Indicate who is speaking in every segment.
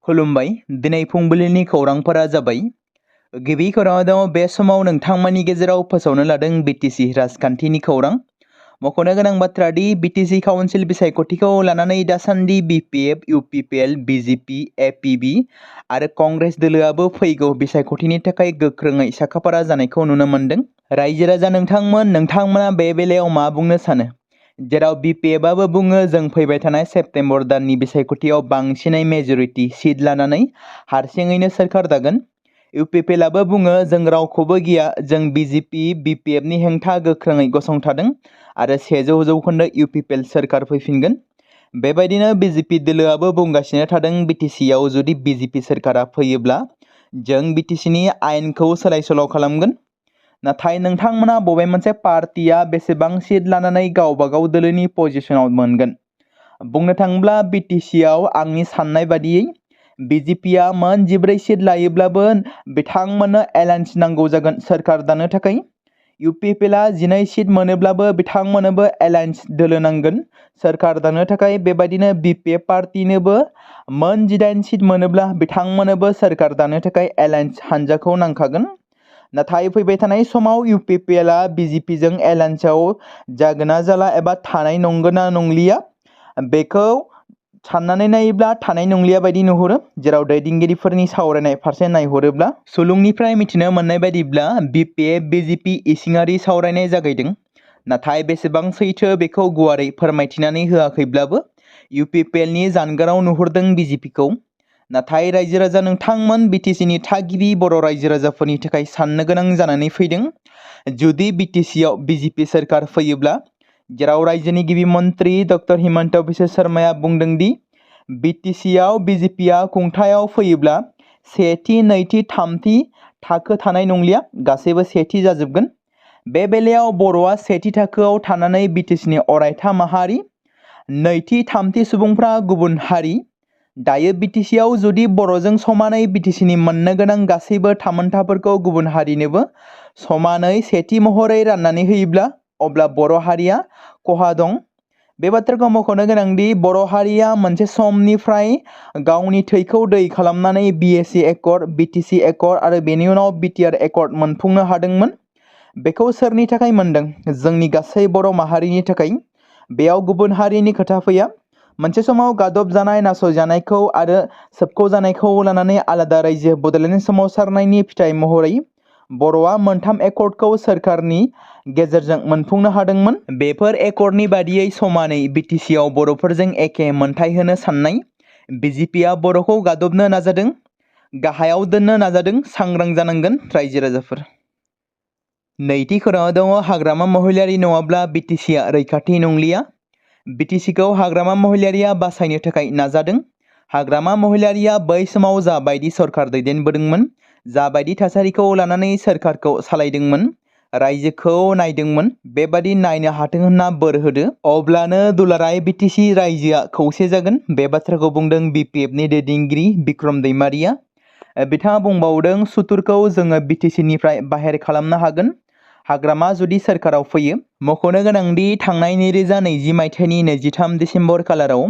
Speaker 1: खुलुमबाय दिनै फुंबिलिनि खौरांफोरा जाबाय गिबि खौराङाव बे समाव नोंथांमोननि गेजेराव फोसावनो लादों बिटिसि राजखान्थिनि खौरां मख'नो गोनां बाथ्रा दि बिटिसि काउन्सिल बिसायख'थिखौ लानानै दासान्दि बिपिएफ इउपिपिएल बिजेपि एपिबि आरो कंग्रेस दोलोआबो फैगौ बिसायख'थिनि थाखाय गोख्रोङै साखाफारा जानायखौ नुनो मोन्दों। रायजो राजा नोंथांमोना बे बेलायाव मा बुंनो सानो? जेराव बिपिएफआबो बुङो जों फैबाय थानाय सेप्तेम्बर दाननि बिसायख'थियाव बांसिनै मेजरिटि सिट लानानै हारसिङैनो सोरखार दागोन। इउपिपिएलआबो बुङो जों रावखौबो गिया, जों बिजेपि बिपिएफनि हेंथा गोख्रोङै गसंथादों आरो 100% इउपिपिएल सोरखार फैफिनगोन। बेबायदिनो बिजेपि दोलोआबो बुंगासिनो थादों बिटिसिआव जुदि बिजेपि सोरखारा फैयोब्ला जों बिटिसिनि आयेनखौ सोलाय-सोल' खालामगोन। नाथाय नोंथांमोना बबे मोनसे पार्टिया बेसेबां सिट लानानै गावबागाव दोलोनि पजिशनाव मोनगोन? बुंनो थाङोब्ला बिटिसिआव आंनि साननाय बादियै बिजेपिआ मोन 14 सिट लायोब्लाबो बिथांमोननो एलायन्स नांगौ जागोन सोरखार दानो थाखाय। इउपिपिएलआ 12 सिट मोनोब्लाबो बिथांमोननोबो एलायन्स दोलो नांगोन सोरखार दानो थाखाय। बेबायदिनो बिपिएफ पार्टिनोबो मोन 18 सिट मोनोब्ला बिथांमोननोबो सोरखार दानो थाखाय एलायन्स हानजाखौ नांखागोन। नाथाय फैबाय थानाय समाव इउपिपिएलआ बिजेपिजों एलायन्सआव जागोन ना जाला एबा थानाय नंगोन ना नंलिया बेखौ साननानै नायोब्ला थानाय नंलिया बायदि नुहुरो। जेराव दैदेनगिरिफोरनि सावरायनाय फारसे नायहरोब्ला सुलुंनिफ्राय मिथिनो मोननाय बायदिब्ला बिपिएफ बिजेपि इसिङारि सावरायनाय जागायदों। नाथाय बेसेबां सैथो बेखौ गुवारै फोरमायथिनानै होआखैब्लाबो इउपिपिएलनि जानगाराव नुहुरदों बिजेपिखौ। नाथाय रायजो राजा नोंथांमोन बिटिसिनि थागिबि बर' रायजो राजाफोरनि थाखाय साननो गोनां जानानै फैदों। जुदि बिटिसिआव बिजेपि सोरखार फैयोब्ला जेराव रायजोनि गिबि मन्त्रि डक्टर हिमन्त बिश्व शर्माया बुंदों दि बिटिसिआव बिजेपिआ खुंथायाव फैयोब्ला सेथि नैथि थामथि थाखो थानाय नंलिया, गासैबो सेथि जाजोबगोन। बे बेलायाव बर'आ सेथि थाखोआव थानानै बिटिसिनि अरायथा माहारि, नैथि थामथि सुबुंफ्रा गुबुन हारि। दायो बिटिसिआव जुदि बर'जों समानै बिटिसिनि मोननो गोनां गासैबो थामोनथाफोरखौ गुबुन हारिनोबो समानै सेथि महरै राननानै होयोब्ला अब्ला बर' हारिया खहा दं। बे बाथ्राखौ मख'नो गोनांदि बर' हारिया मोनसे समनिफ्राय गावनि थैखौ दै खालामनानै बिएसि एकर्ड, बिटिसि एकर्ड आरो बेनि उनाव बिटिआर एकर्ड मोनफुंनो हादोंमोन। बेखौ सोरनि थाखाय मोनदों? जोंनि गासै बर' माहारिनि थाखाय। बेयाव गुबुन हारिनि खोथा फैया। मोनसे समाव गादब जानाय, नासयजानायखौ आरो सोबख'जानायखौ लानानै आलादा रायजो बड'लेण्ड सोमावसारनायनि फिथाइ महरै बर'आ मोनथाम एकर्डखौ सोरखारनि गेजेरजों मोनफुंनो हादोंमोन। बेफोर एकर्डनि बादियै समानै बिटिसिआव बर'फोरजों एखे मोनथाय होनो साननाय बिजेपिआ बर'खौ गादबनो नाजादों, गाहायाव दोननो नाजादों। सांग्रां जानांगोन रायजो राजाफोर। नैथि खौराङाव दङ हाग्रामा महिलारि नङाब्ला बिटिसिआ रैखाथि नंलिया। बिटिसिखौ हाग्रामा महिलारिया बासायनो थाखाय नाजादों। हाग्रामा महिलारिया बै समाव जाबायदि सरखार दैदेनबोदोंमोन, जाबायदि थासारिखौ लानानै सोरखारखौ सालायदोंमोन, रायजोखौ नायदोंमोन, बेबादि नायनो हाथों होनना बोर होदो। अब्लानो दुलाराय बिटिसि रायजोआ खौसे जागोन। बे बाथ्राखौ बुंदों बिपिएफनि दैदेनगिरि बिक्रम दैमारिया। बिथाङा बुंबावदों सुथुरखौ जोङो बिटिसिनिफ्राय बाहेर खालामनो हागोन हाग्रामा जुदि सोरखाराव फैयो। मख'नो गोनांदि थांनाय 2020 मायथाइनि 23 डिसेम्बर खालाराव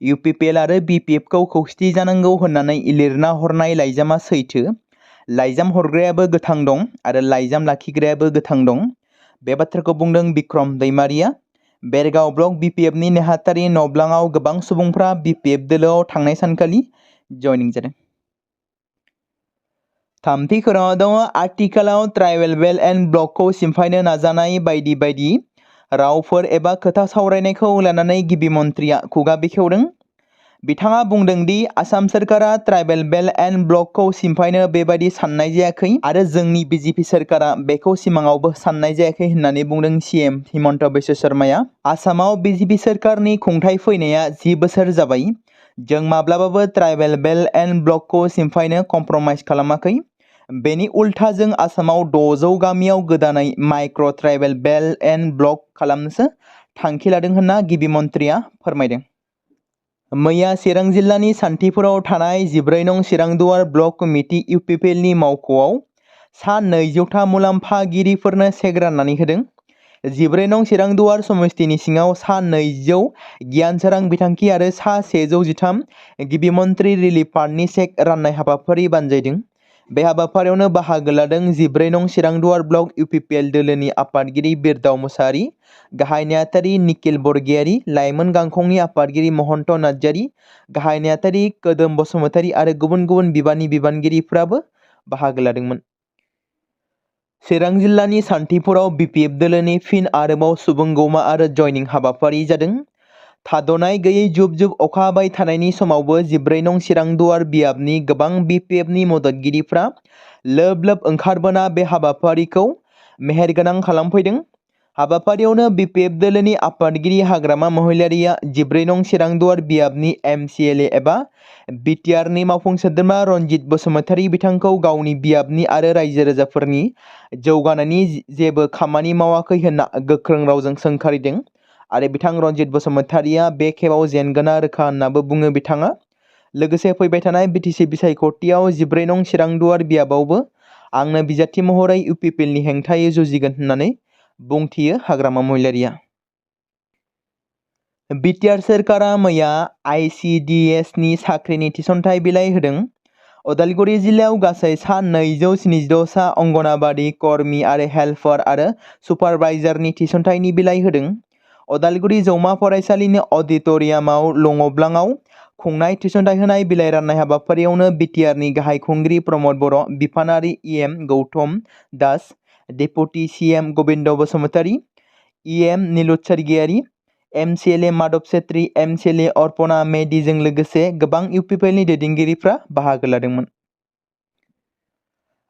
Speaker 1: इउपिपिएल आरो बिपिएफखौ खौसेथि जानांगौ होननानै लिरना हरनाय लाइजामा सैथो। लाइजाम हरग्रायाबो गोथां दं आरो लाइजाम लाखिग्रायाबो गोथां दं। बे बाथ्राखौ बुंदों बिक्रम दैमारिया। बेरगाव ब्लक बिपिएफनि नेहाथारि नब्लाङाव गोबां सुबुंफ्रा बिपिएफ दोलोआव थांनाय सानखालि जयनिं जादों। थामथि खौराङाव दङ आथिखालाव ट्राइबेल बेल्ट एन्ड ब्लकखौ सिमफायनो नाजानाय बायदि बायदि रावफोर एबा खोथा सावरायनायखौ लानानै गिबि मन्थ्रिया खुगा बेखेवदों। बिथाङा बुंदों दि आसाम सोरखारा ट्राइबेल बेल्ट एन्ड ब्लकखौ सिमफायनो बेबायदि साननाय जायाखै आरो जोंनि बिजेपि सोरखारा बेखौ सिमाङावबो साननाय जायाखै होननानै बुंदों सिएम हिमन्त बिश्व शर्माया। आसामाव बिजेपि सोरखारनि खुंथाय फैनाया 10 बोसोर जाबाय। जों माब्लाबाबो ट्राइबेल बेल्ट एन्ड ब्लकखौ सिमफायनो कमप्रमाइज खालामाखै। बेनि उल्था जों आसामाव 600 गामियाव गोदानै micro' tribal belt and block खालामनोसो थांखि लादों होनना गिबि मन्थ्रिया फोरमायदों। मैया चिरां जिल्लानि सान्थिफुराव थानाय 14 नं चिरांदुवार ब्लक कमिटि इउपिपिएलनि मावख'आव सा 200था मुलाम्फागिरिफोरनो चेक राननानै होदों। 14 नं चिरां दुवार समस्तिनि सिङाव सा 200 गियान सोरां बिथांखि आरो सा 113 गिबि मन्त्रि रिलिफ फान्डनि चेक राननाय हाबाफारि बानजायदों। बे हाबाफारियावनो बाहागो लादों 14 नं चिरां दुवार ब्लक इउपिपिएल दोलोनि आफादगिरि बिरदाव मुसाहारि, गाहाय नेहाथारि निखिल बरगयारि, लाइमोन गांखंनि आफादगिरि महन्त नार्जारि, गाहाय नेहाथारि कोदोम बसुमतारि आरो गुबुन गुबुन बिबाननि बिबानगिरिफ्राबो बाहागो लादोंमोन। चिरां जिल्लानि सान्थिपुराव बिपिएफ दोलोनि फिन आरोबाव सुबुंगौमा आरो जयनिं हाबाफारि जादों। थाद'नाय गैयै जुब जुब अखा हाबाय थानायनि समावबो 14 नं चिरां दुवार बियाबनि गोबां बिपिएफनि मददगिरिफ्रा लोब लोब ओंखारबोना बे हाबाफारिखौ मेहेरगोनां खालामफैदों। हाबाफारियावनो बिपिएफ दोलोनि आफादगिरि हाग्रामा महिलारिया 14 नं चिरां दुवार बियाबनि एमसिएलए एबा बिटिआरनि मावफुं सोद्रोमा रनजित बसुमतारि बिथांखौ गावनि बियाबनि आरो रायजो राजाफोरनि जौगानायनि जेबो खामानि मावाखै होनना गोख्रों रावजों सोंखारिदों आरो बिथां रनजित बसुमतारिया बे खेबाव जेनगोना रोखा होननाबो बुङो बिथाङा। लोगोसे फैबाय थानाय बिटिसि बिसायख'थियाव 14 नं चिरां दुवार बियाबावबो आंनो बिजाथि महरै इउपिपिएलनि हेंथायै जुजिगोन होननानै बुंथियो हाग्रामा महिलारिया। बिटिआर सोरखारा मैया आइसिडिएसनि साख्रिनि थिसनथाइ बिलाइ होदों। उदालगुरि जिल्लायाव गासै सा 276 सा अंगनाबादि कर्मी आरो हेल्पार आरो सुपारभाइजारनि थिसनथाइनि बिलाइ होदों। उदालगुरि जौमा फरायसालिनि अडिट'रियामाव लङब्लाङाव खुंनाय थिसनथाइ होनाय बिलाइ राननाय हाबाफारियावनो बिटिआरनि गाहाय खुंगिरि प्रमद बर', बिफानारि EM Gautam Das, deputy CM Gobinda Basumatary, EM Nilut Sargiary, MCLA Madhab Chhetri, MCLA Arpana मेधिजों लोगोसे गोबां इउपिपिएलनि दैदेनगिरिफ्रा बाहागो लादोंमोन।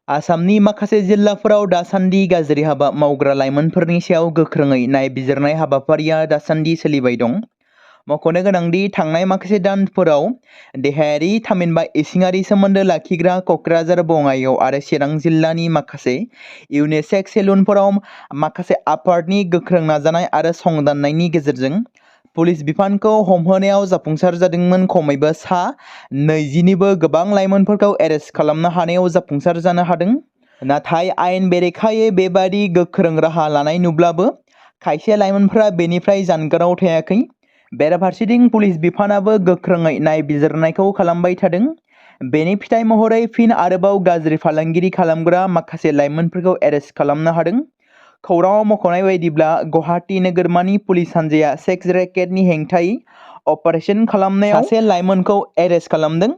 Speaker 1: आसामनि माखासे जिल्लाफोराव दासान्दि गाज्रि हाबा मावग्रा लाइमोनफोरनि सायाव गोख्रोङै नायबिजिरनाय हाबाफारिया दासान्दि सोलिबाय दं। मख'नो गोनांदि थांनाय माखासे दानफोराव देहायारि थामहिनबा इसिङारि सोमोन्दो लाखिग्रा क'क्राझार, बङाइगाव आरो चिरां जिल्लानि माखासे इउनिसेक्स सेलुनफोराव माखासे आफादनि गोख्रों नाजानाय आरो संदाननायनि गेजेरजों पुलिस बिफानखौ हमहोनायाव जाफुंसार जादोंमोन। खमैबो सा 20निबो गोबां लाइमोनफोरखौ एरेस्ट खालामनो हानायाव जाफुंसार जानो हादों। नाथाय आयेन बेरेखायै बेबादि गोख्रों राहा लानाय नुब्लाबो खायसे लाइमोनफोरा बेनिफ्राय जानगाराव थायाखै। बेराफारसेथिं पुलिस बिफानाबो गोख्रोङै नायबिजिरनायखौ खालामबाय थादों। बेनि फिथाइ महरै फिन आरोबाव गाज्रि फालांगिरि खालामग्रा माखासे लाइमोनफोरखौ एरेस्ट खालामनो हादों। खौराङाव मख'नाय बायदिब्ला गुवाहाटि नोगोरमानि पुलिस हान्जाया सेक्स रेकेटनि हेंथायै अपारेशन खालामनायाव सासे लाइमोनखौ एरेस्ट खालामदों।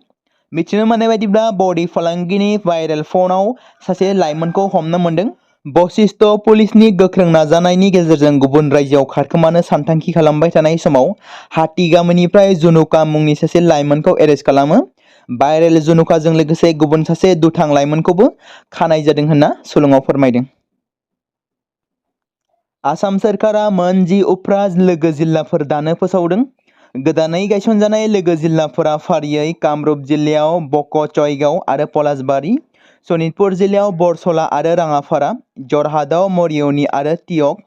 Speaker 1: मिथिनो मोननाय बायदिब्ला बडी फालांगिनि भाइरेल फनाव सासे लाइमोनखौ हमनो मोन्दों। बशिष्ट पुलिसनि गोख्रों नाजानायनि गेजेरजों गुबुन रायजोआव खारखोमानो सानथांखि खालामबाय थानाय समाव हाटी गामिनिफ्राय जुनुका मुंनि सासे लाइमोनखौ एरेस्ट खालामो। भाइरेल जुनुकाजों लोगोसे गुबुन सासे दुथां लाइमोनखौबो खानाय जादों होनना सुलुङाव फोरमायदों। आसाम सोरखारा मोन 10 उफ्रा लोगो जिल्लाफोर दानो फोसावदों। गोदानै गायसनजानाय लोगो जिल्लाफोरा फारियै कामरुप जिल्लायाव बकचयगाव आरो पलासबारि, सनितपुर जिल्लायाव बरसला आरो राङापारा, जरहाटआव मरियनी आरो तियक,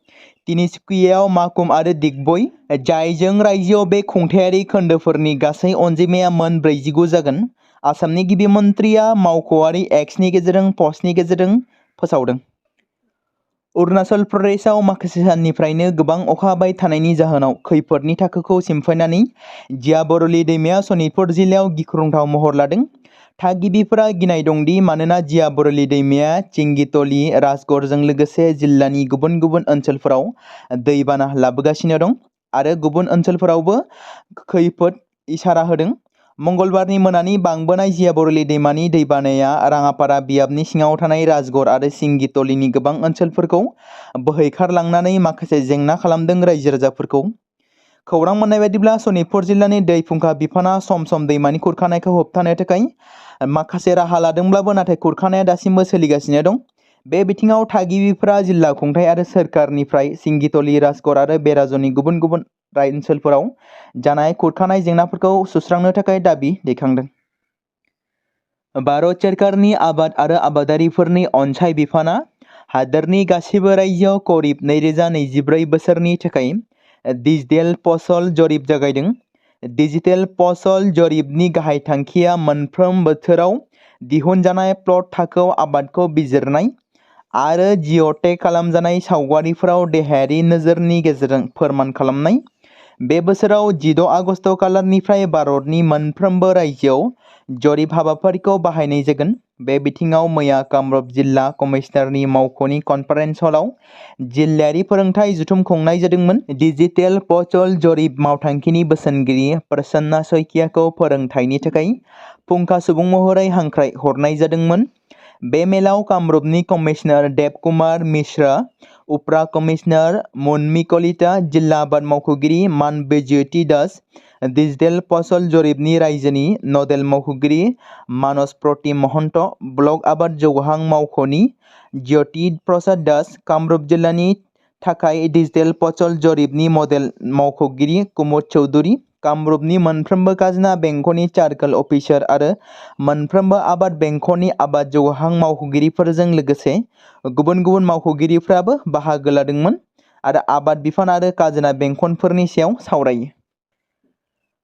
Speaker 1: तिनिसुकियायाव माकुम आरो दिगबय, जायजों रायजोआव बे खुंथायारि खोन्दोफोरनि गासै अनजिमाया मोन 49 जागोन। आसामनि गिबि मन्थ्रिया मावख'आरि एक्सनि गेजेरजों पस्टनि गेजेरजों फोसावदों। अरुणाचल प्रदेशआव माखासे साननिफ्रायनो गोबां अखा हाबाय थानायनि जाहोनाव खैफोदनि थाखोखौ सिमफायनानै जियाबरली दैमाया सनितपुर जिल्लायाव गिख्रंथाव महर लादों। थागिबिफोरा गिनाय दंदि मानोना जियाबरली दैमाया चिंगितली, राजगढ़जों लोगोसे जिल्लानि गुबुन गुबुन ओनसोलफोराव दैबाना लाबोगासिनो दं आरो गुबुन ओनसोलफोरावबो खैफोद इसारा होदों। मंगलबारनि मोनानि बांबोनाय जियाबरली दैमानि दैबानाया राङापारा बियाबनि सिङाव थानाय राजगढ़ आरो चिंगितलीनि गोबां ओनसोलफोरखौ बोहैखारलांनानै माखासे जेंना खालामदों रायजो राजाफोरखौ। खौरां मोननाय बायदिब्ला सनितपुर जिल्लानि दै फुंखा बिफाना सम सम दैमानि खुरखानायखौ होबथानो थाखाय माखासे राहा लादोंब्लाबो नाथाय खुरखानाया दासिमबो सोलिगासिनो दं। बे बिथिङाव थागिबिफोरा जिल्ला खुंथाइ आरो सोरखारनिफ्राय चिंगितली, राजगढ़ आरो बेराजनि गुबुन गुबुन ओनसोलफोराव जानाय खुरखानाय जेंनाफोरखौ सुस्रांनो थाखाय दाबि दैखांदों। भारत सोरखारनि आबाद आरो आबादारिफोरनि अनसाय बिफाना हादोरनि गासिबो रायजोआव करिब 2024 बोसोरनि थाखाय डिजिटेल फसल जरिप जागायदों। डिजिटेल फसल जरिपनि गाहाय थांखिया मोनफ्रोम बोथोराव दिहुनजानाय प्लट थाखोआव आबादखौ बिजिरनाय आरो जिअ'टेग खालामजानाय सावगारिफोराव देहायारि नोजोरनि गेजेरजों फोरमान खालामनाय। बे बोसोराव 16 आगस्ट खालारनिफ्राय भारतनि मोनफ्रोमबो रायजोआव जरिब हाबाफारिखौ बाहायनाय जागोन। बे बिथिङाव मैया कामरुप जिल्ला कमिशनारनि मावख'नि कनफारेन्स हलाव जिल्लायारि फोरोंथाय जथुम खुंनाय जादोंमोन। डिजिटेल फसल जरिब मावथांखिनि बोसोनगिरि प्रसन्ना सैकियाखौ फोरोंथायनि थाखाय फुंखा सुबुं महरै हांख्राय हरनाय जादोंमोन। बे मेलाव कामरुपनि कमिशनार देबकुमार मिश्रा, उपरा कमिशनार मुनमि कलिता, जिल्ला आबाद मावख'गिरि मानबज्योति दास, डिजिटेल फसल जरिबनि रायजोनि नडेल मावख'गिरि मानस प्रतिम महन्त, ब्लक आबाद जौगाहां मावख'नि ज्योति प्रसाद दास, कामरुप जिल्लानि थाखाय डिजिटेल फसल जरिबनि मडेल मावख'गिरि कुमुद चौधुरी, कामरुपनि मोनफ्रोमबो खाजोना बेंखननि सार्कल अफिसार आरो मोनफ्रोमबो आबाद बेंखननि आबाद जौगाहां मावख'गिरिफोरजों लोगोसे गुबुन गुबुन मावख'गिरिफ्राबो बाहागो लादोंमोन आरो आबाद बिफान आरो खाजोना बेंखनफोरनि सायाव सावरायो।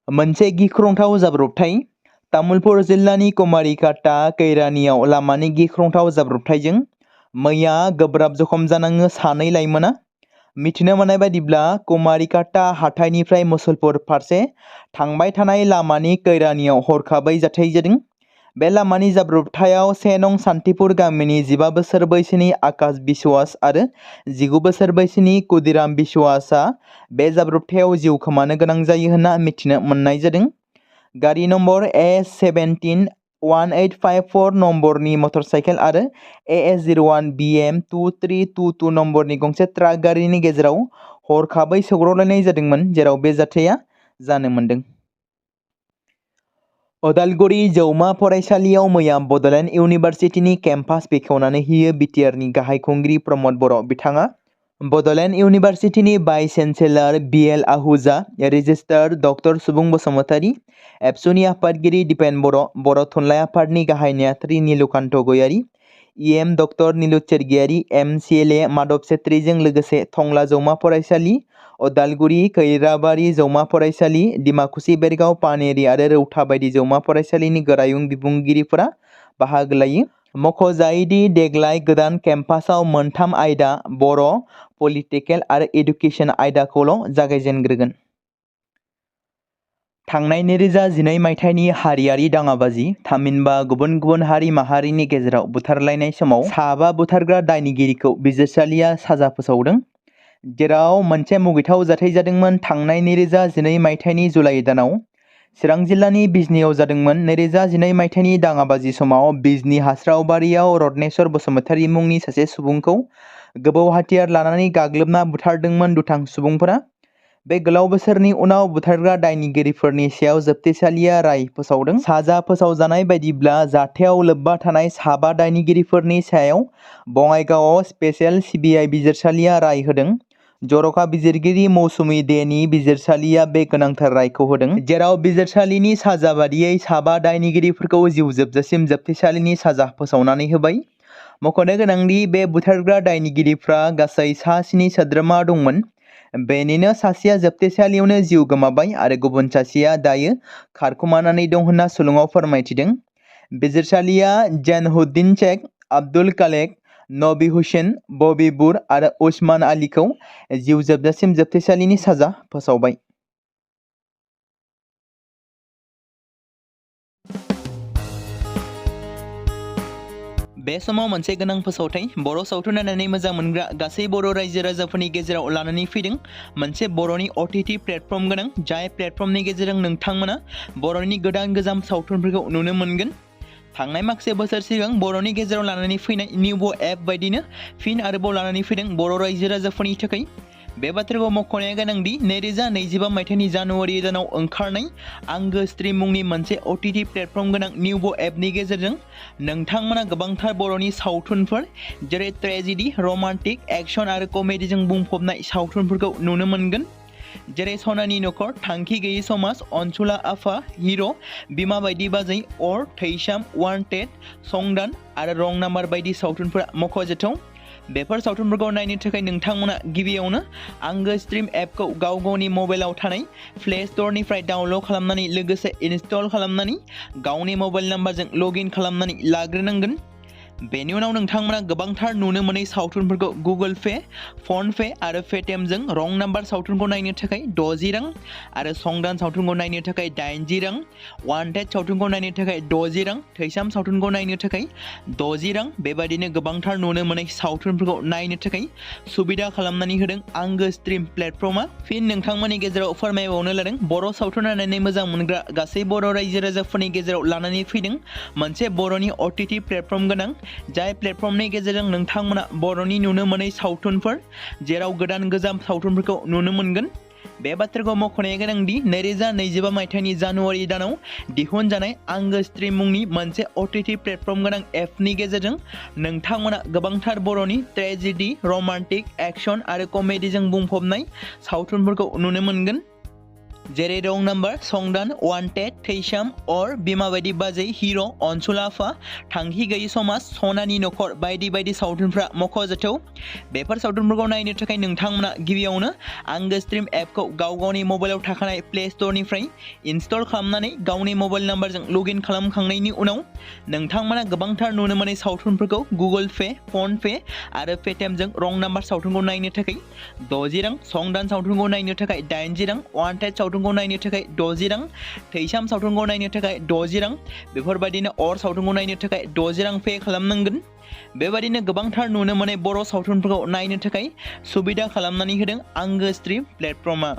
Speaker 1: मोनसे गिख्रंथाव जाब्रबथाय। तामुलपुर जिल्लानि कुमारिकाटा कैरानियाव लामानि गिख्रंथाव जाब्रबथायजों मैया गोब्राब जखम जानाङो सानै लाइमोना। मिथिनो मोननाय बायदिब्ला कुमारिकाटा हाथाइनिफ्राय मुसलपुर फारसे थांबाय थानाय लामानि कैरानियाव हरखाबै जाथाय जादों। बे लामानि जाब्रबथायाव 1 नं सान्तिपुर गामिनि 15 बोसोर बैसोनि आकाश बिश्वास आरो 19 बोसोर बैसोनि कुदिराम बिश्वासआ बे जाब्रबथायाव जिउ खोमानो गोनां जायो होनना मिथिनो मोननाय जादों। गारि नम्बर A171854 नम्बरनि मटरसाइकेल आरो AS01 BM 2322 नम्बरनि गंसे ट्राक गारिनि गेजेराव हरखाबै सौग्रावलायनाय जादोंमोन, जेराव बे जाथाया जानो मोनदों। उदालगुरि जौमा फरायसालियाव मैया बड'लेण्ड इउनिभार्सिटिनि केम्पास बेखेवनानै होयो बिटिआरनि गाहाय खुंगिरि प्रमद बर'। बिथाङा बड'लेण्ड इउनिभार्सिटिनि vice chancellor BL Ahuja, registrar doctor Subung Basumatary, एबसुनि आफादगिरि दिपेन बर', बर' थुनलाइ आफादनि गाहाय नेहाथारि नीलुकान्त गयारी, EM डक्टर नीलु चेरगियारी, MCLA माधव छेत्रीजों लोगोसे टंला जौमा फरायसालि, उदालगुरि खैराबारि जौमा फरायसालि, डिमाकुसि बेरगाव पानेरि आरो रौता बायदि जौमा फरायसालिनि गोरायुं बिबुंगिरिफोरा बाहागो लायो। मख'जायोदि देग्लाय गोदान केम्पासआव मोनथाम आयदा बर', पलिटिकेल आरो एडुकेसन आयदाखौल' जागायजेनग्रोगोन। थांनाय 2012 मायथाइनि हारियारि दाङाबाजि थामहिनबा गुबुन गुबुन हारि माहारिनि गेजेराव बुथारलायनाय समाव साबा बुथारग्रा दायनिगिरिखौ बिजिरसालिया साजा फोसावदों, जेराव मोनसे मुगैथाव जाथाय जादोंमोन। थांनाय 2012 मायथाइनि जुलाइ दानाव चिरां जिल्लानि बिजनीआव जादोंमोन। 2012 मायथाइनि दाङाबाजि समाव बिजनी हास्रावबारियाव रत्नेश्वर बसुमतारी मुंनि सासे सुबुंखौ गोबौ हाथियार लानानै गाग्लोबना बुथारदोंमोन दुथां सुबुंफोरा। बे गोलाव बोसोरनि उनाव बुथारग्रा दायनिगिरिफोरनि सायाव जोबथेसालिया राय फोसावदों। साजा फोसावजानाय बायदिब्ला जाथायाव लोब्बा थानाय साबा दायनिगिरिफोरनि सायाव बङाइगावआव स्पेशेल CBI बिजिरसालिया राय होदों। जर'खा बिजिरगिरि मौसुमी देनि बिजिरसालिया बे गोनांथार रायखौ होदों, जेराव बिजिरसालिनि साजा बादियै साबा दायनिगिरिफोरखौ जिउ जोबजासिम जोबथेसालिनि साजा फोसावनानै होबाय। मख'नो गोनांदि बे बुथारग्रा दायनिगिरिफ्रा गासै सा 7 सोद्रोमा दंमोन। बेनिनो सासेया जोबथेसालियावनो जिउ गोमाबाय आरो गुबुन सासेया दायो खारखुमानानै दं होनना सुलुङाव फोरमायथिदों। बिजिरसालिया जैनहुद्दीन शेख, आब्दुल खालेक, नबी हुसैन, बबी बुर आरो उस्मान आलीखौ जिउ जोबजासिम जोबथेसालिनि साजा फोसावबाय। बे समाव मोनसे गोनां फोसावथाय बर' सावथुन नायनानै मोजां मोनग्रा गासै बर' रायजो राजाफोरनि गेजेराव लानानै फैदों मोनसे बर'नि OTT प्लेटफर्म गोनां, जाय प्लेटफर्मनि गेजेरजों नोंथांमोना बर'नि गोदान गोजाम सावथुनफोरखौ नुनो मोनगोन। थांनाय माखासे बोसोर सिगां बर'नि गेजेराव लानानै फैनाय निउबो एप बायदिनो फिन आरोबाव लानानै फैदों बर' रायजो राजाफोरनि थाखाय। बे बाथ्राखौ मख'नाया गोनांदि 2025 मायथाइनि जानुवारि दानाव ओंखारनाय आंगो स्ट्रीम मुंनि मोनसे OTT प्लेटफर्म गोनां निउबो एपनि गेजेरजों नोंथांमोना गोबांथार बर'नि सावथुनफोर जेरै ट्रेजेडी, रमान्टिक, एक्शन आरो कमेडीजों बुंफबनाय सावथुनफोरखौ नुनो मोनगोन। जेरै सनानि नखर, थांखि गैयै समाज, अनसुला आफा, हिर', बिमा बायदि बाजै, अर, थैसाम, वान्टेड, संदान आरो रं नाम्बार बायदि सावथुनफोरा मख'जाथाव। बेफोर सावथुनफोरखौ नायनो थाखाय नोंथांमोना गिबियावनो आंगो स्ट्रीम एपखौ गाव गावनि मबाइलाव थानाय प्ले स्ट'रनिफ्राय डाउनल'ड खालामनानै लोगोसे इनस्टल खालामनानै गावनि मबाइल नाम्बारजों लग इन खालामनानै लाग्रोनांगोन। बेनि उनाव नोंथांमोना गोबांथार नुनो मोनै सावथुनफोरखौ गुगोल पे, फन पे आरो पेटिएमजों रं नाम्बार सावथुनखौ नायनो थाखाय 60 रां आरो संदान सावथुनखौ नायनो थाखाय 80 रां, वान्टेड सावथुनखौ नायनो थाखाय 60 रां, थैसाम सावथुनखौ नायनो थाखाय 60 रां बेबायदिनो गोबांथार नुनो मोनै सावथुनफोरखौ नायनो थाखाय सुबिदा खालामनानै होदों आंगो स्ट्रिम प्लेटफर्मा। फिन नोंथांमोननि गेजेराव फोरमायबावनो लादों बर' सावथुन नायनानै मोजां मोनग्रा गासै बर' रायजो राजाफोरनि गेजेराव लानानै फैदों मोनसे बर'नि OTT प्लेटफर्म गोनां, जाय प्लेटफर्मनि गेजेरजों नोंथांमोना बर'नि नुनो मोनै सावथुनफोर जेराव गोदान गोजाम सावथुनफोरखौ नुनो मोनगोन। बे बाथ्राखौ मख'नाया गोनांदि 2025 मायथाइनि जानुवारि दानाव दिहुनजानाय आंगो स्ट्रिम मुंनि मोनसे OTT प्लेटफर्म गोनां एपनि गेजेरजों नोंथांमोना गोबांथार बर'नि ट्रेजेडि, रमान्टिक, एक्शन आरो कमेडिजों बुंफबनाय सावथुनफोरखौ नुनो मोनगोन। जेरै रं नाम्बार, संदान, वान्टेड, थैसाम, अर, बिमा बायदि बाजै, हिर', अनसुल आफा, थांखि गैयि समाज, सनानि नखर बायदि बायदि सावथुनफ्रा मख'जाथाव। बेफोर सावथुनफोरखौ नायनो थाखाय नोंथांमोना गिबियावनो आंगो स्ट्रिम एपखौ गावनि मबाइलाव थाखानाय प्ले स्ट'रनिफ्राय इनस्टल खालामनानै गावनि मबाइल नाम्बारजों लगइन खालामखांनायनि उनाव नोंथांमोना गोबांथार नुनो मोनै सावथुनफोरखौ गुगोल पे, फन पे आरो पेटिएमजों रं नाम्बार सावथुनखौ नायनो थाखाय 60 रां, संदान सावथुनखौ नायनो थाखाय 80 रां, वान्टेड सावथुनखौ नायनो थाखाय 60 रां, थैसाम सावथुनखौ नायनो थाखाय 60 रां बेफोरबायदिनो अर सावथुनखौ नायनो थाखाय 60 रां पे खालामनांगोन। बेबायदिनो गोबांथार नुनो मोनै बर' सावथुनफोरखौ नायनो थाखाय सुबिदा खालामनानै होदों आंगो स्ट्रिम प्लेटफर्मा।